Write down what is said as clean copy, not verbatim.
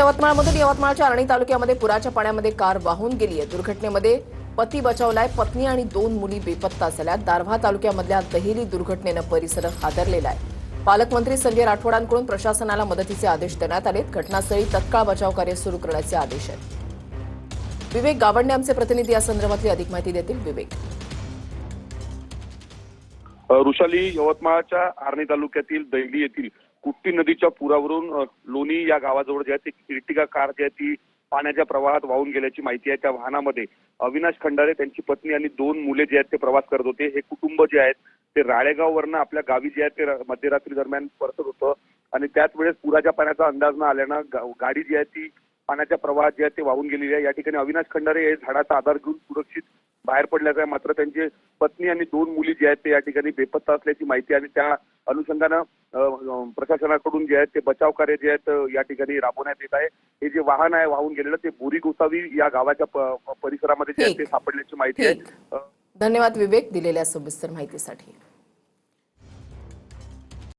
यवतमाळमधून यवतमाळच्या आर्णी तालुक्यामध्ये पुराच्या पाण्यामध्ये कार वाहून गेली आहे। दुर्घटनेमध्ये पती बचावलाय, पत्नी आणि 2 मुली बेपत्ता झाल्यात। दारव्हा तालुक्यामधल्या दहेली दुर्घटनेनं परिसर हादरलेला आहे। पालकमंत्री संजय राठोडांकडून प्रशासनाला मदतीचे आदेश देण्यात आलेत। घटनास्थळी तत्काळ बचाव कार्य सुरू करण्याचे आदेश आहेत। विवेक गावंडे आमचे प्रतिनिधी या संदर्भातली अधिक माहिती देतील। विवेक। ऋषाली, यवतमाळच्या आर्णी तालुक्यातील दैली येथील कुट्टी नदीच्या पुरावरून लोणी या गावाजवळ जे आहे ते इर्टिगा कार जी आहे ती पाण्याच्या प्रवाहात वाहून गेल्याची माहिती आहे। त्या वाहनामध्ये अविनाश खंडारे, त्यांची पत्नी आणि 2 मुले जे आहेत ते प्रवास करत होते। हे कुटुंब जे आहेत ते राळेगाववरनं आपल्या गावी जे आहे ते मध्यरात्री दरम्यान परतत होतं आणि त्याच वेळेस पुराच्या पाण्याचा अंदाज न आल्यानं गाडी जी आहे ती पाण्याच्या प्रवाहात जे आहे ते वाहून गेलेली आहे। या ठिकाणी अविनाश खंडारे हे झाडाचा आधार घेऊन सुरक्षित बाहेर पडल्याचं आहे। मात्र त्यांचे पत्नी आणि 2 मुली जे आहेत ते या ठिकाणी बेपत्ता असल्याची माहिती आणि त्या अनुषंगानं प्रशासनाकडून जे आहे ते बचाव कार्य जे आहेत या ठिकाणी राबवण्यात येत आहे। हे जे वाहन आहे वाहून गेलेलं ते बोरी गोसावी या गावाच्या परिसरामध्ये जे आहे ते सापडल्याची माहिती आहे। धन्यवाद विवेक दिलेल्या सविस्तर माहितीसाठी।